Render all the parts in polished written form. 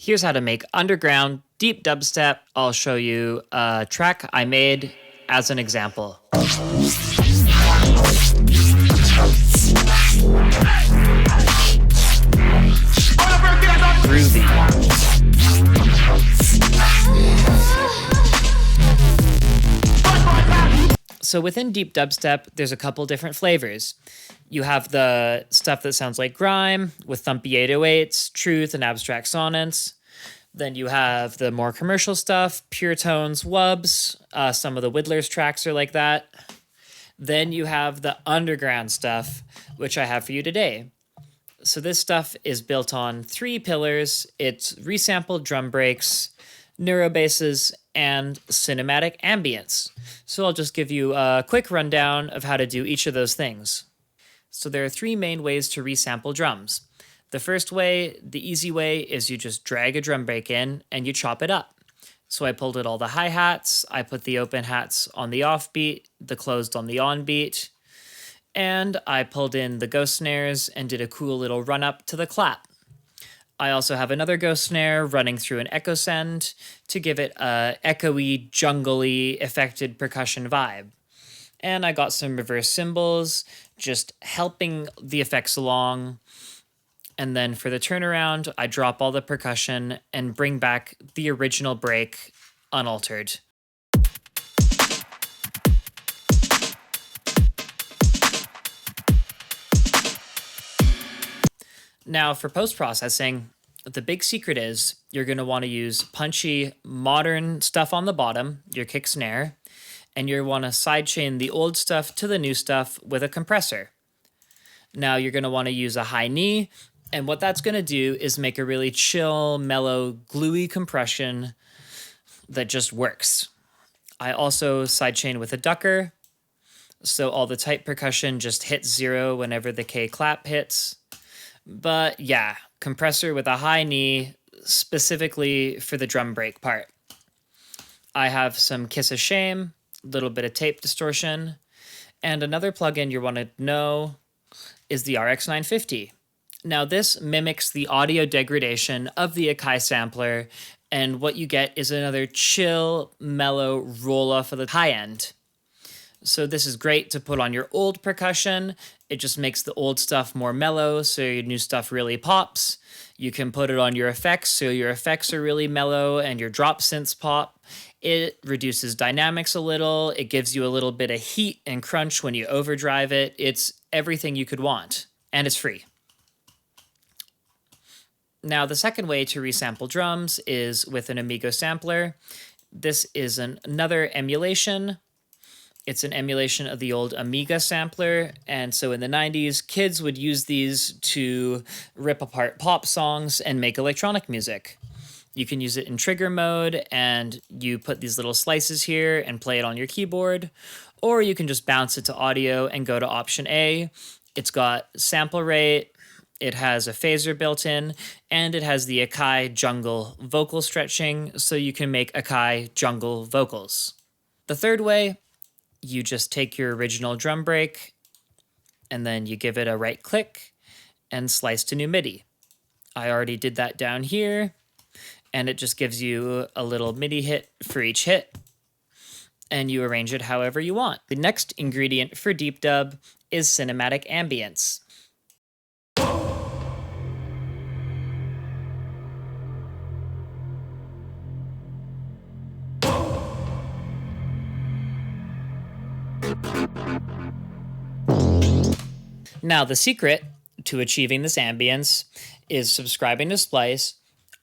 Here's how to make underground deep dubstep. I'll show you a track I made as an example. Groovy. So within deep dubstep, there's a couple different flavors. You have the stuff that sounds like grime with thumpy 808s, truth, and abstract sonnets. Then you have the more commercial stuff, pure tones, wubs. Some of the Whittler's tracks are like that. Then you have the underground stuff, which I have for you today. So this stuff is built on 3 pillars. It's resampled drum breaks, NEURO basses, and cinematic ambience. So I'll just give you a quick rundown of how to do each of those things. So there are 3 main ways to resample drums. The first way, the easy way, is you just drag a drum break in and you chop it up. So I pulled out all the hi-hats, I put the open hats on the off beat, the closed on the on beat, and I pulled in the ghost snares and did a cool little run up to the clap. I also have another ghost snare running through an echo send to give it a echoey, jungly, affected percussion vibe. And I got some reverse cymbals, just helping the effects along. And then for the turnaround, I drop all the percussion and bring back the original break unaltered. Now for post-processing, the big secret is you're going to want to use punchy, modern stuff on the bottom, your kick snare, and you want to sidechain the old stuff to the new stuff with a compressor. Now you're going to want to use a high knee, and what that's going to do is make a really chill, mellow, gluey compression that just works. I also sidechain with a ducker, so all the tight percussion just hits 0 whenever the K clap hits. But yeah, compressor with a high knee, specifically for the drum break part. I have some Kiss of Shame, a little bit of tape distortion, and another plugin you want to know is the RX950. Now this mimics the audio degradation of the Akai sampler, and what you get is another chill, mellow roll-off of the high end. So this is great to put on your old percussion. It just makes the old stuff more mellow, so your new stuff really pops. You can put it on your effects, so your effects are really mellow and your drop synths pop. It reduces dynamics a little. It gives you a little bit of heat and crunch when you overdrive it. It's everything you could want, and it's free. Now, the second way to resample drums is with an Amigo sampler. This is another emulation. It's an emulation of the old Amiga sampler, and so in the 90s, kids would use these to rip apart pop songs and make electronic music. You can use it in trigger mode, and you put these little slices here and play it on your keyboard, or you can just bounce it to audio and go to option A. It's got sample rate, it has a phaser built in, and it has the Akai jungle vocal stretching, so you can make Akai jungle vocals. The third way, you just take your original drum break and then you give it a right click and slice to new MIDI. I already did that down here, and it just gives you a little MIDI hit for each hit, and you arrange it however you want. The next ingredient for deep dub is cinematic ambience. Now, the secret to achieving this ambience is subscribing to Splice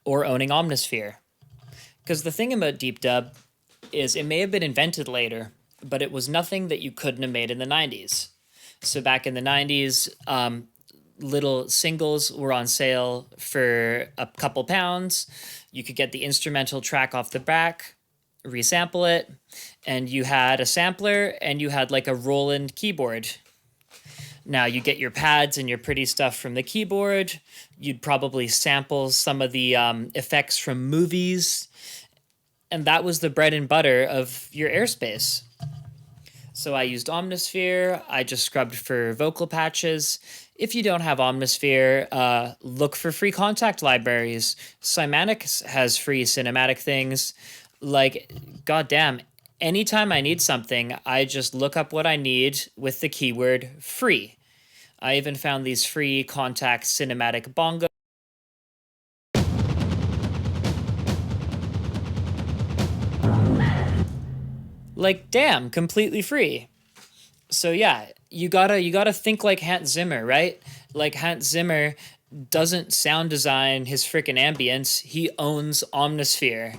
or owning Omnisphere. Because the thing about deep dub is it may have been invented later, but it was nothing that you couldn't have made in the 90s. So back in the 90s, little singles were on sale for a couple pounds. You could get the instrumental track off the back, resample it, and you had a sampler and you had like a Roland keyboard. Now you get your pads and your pretty stuff from the keyboard. You'd probably sample some of the effects from movies, and that was the bread and butter of your airspace. So I used Omnisphere. I just scrubbed for vocal patches. If you don't have Omnisphere, look for free contact libraries. Cymatics has free cinematic things. Like, goddamn, anytime I need something, I just look up what I need with the keyword free. I even found these free contact cinematic bongo. Like, damn, completely free. So yeah, you gotta think like Hans Zimmer, right? Like Hans Zimmer doesn't sound design his frickin' ambience. He owns Omnisphere.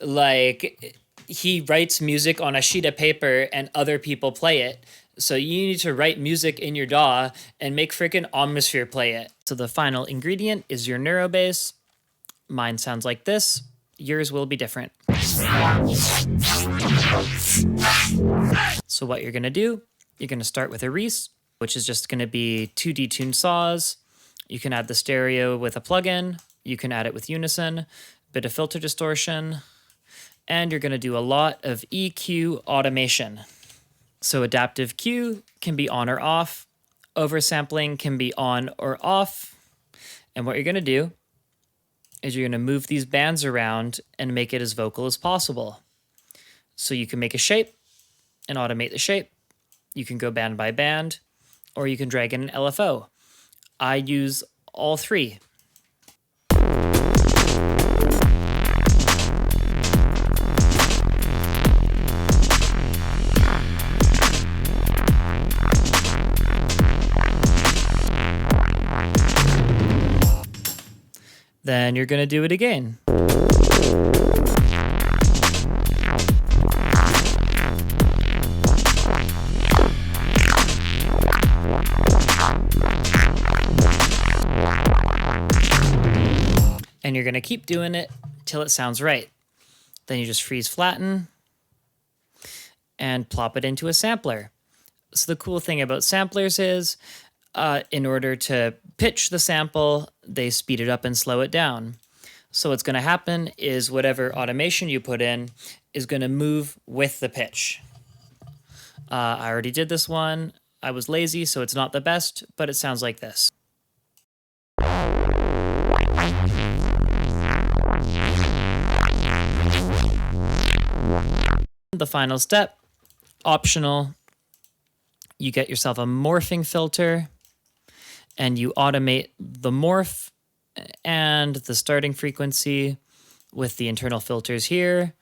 Like, he writes music on a sheet of paper and other people play it. So you need to write music in your DAW and make frickin' Omnisphere play it. So the final ingredient is your NEURO bass. Mine sounds like this. Yours will be different. So what you're gonna do, you're gonna start with a Res, which is just gonna be 2 detuned saws. You can add the stereo with a plugin. You can add it with unison, bit of filter distortion, and you're gonna do a lot of EQ automation. So adaptive Q can be on or off. Oversampling can be on or off. And what you're gonna do is you're gonna move these bands around and make it as vocal as possible. So you can make a shape and automate the shape. You can go band by band, or you can drag in an LFO. I use all three. Then you're gonna do it again. And you're gonna keep doing it till it sounds right. Then you just freeze flatten and plop it into a sampler. So the cool thing about samplers is, in order to pitch the sample, they speed it up and slow it down. So what's gonna happen is whatever automation you put in is gonna move with the pitch. I already did this one. I was lazy, so it's not the best, but it sounds like this. The final step, optional, you get yourself a morphing filter and you automate the morph and the starting frequency with the internal filters here.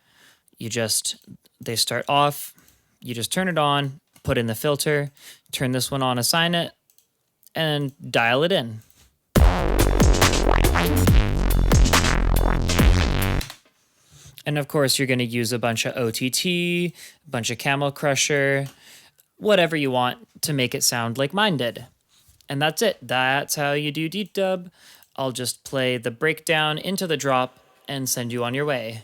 They start off, you just turn it on, put in the filter, turn this one on, assign it, and dial it in. And of course, you're going to use a bunch of OTT, a bunch of Camel Crusher, whatever you want to make it sound like mine did. And that's it. That's how you do deep dub. I'll just play the breakdown into the drop and send you on your way.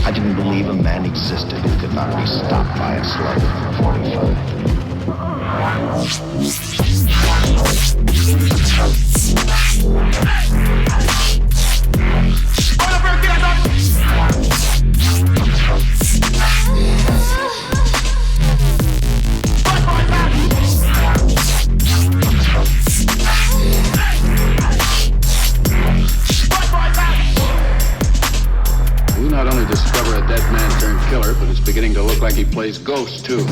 I didn't believe a man existed who could not be stopped by a slug from 45. You not only discover a dead man turned killer, but it's beginning to look like he plays ghosts, too.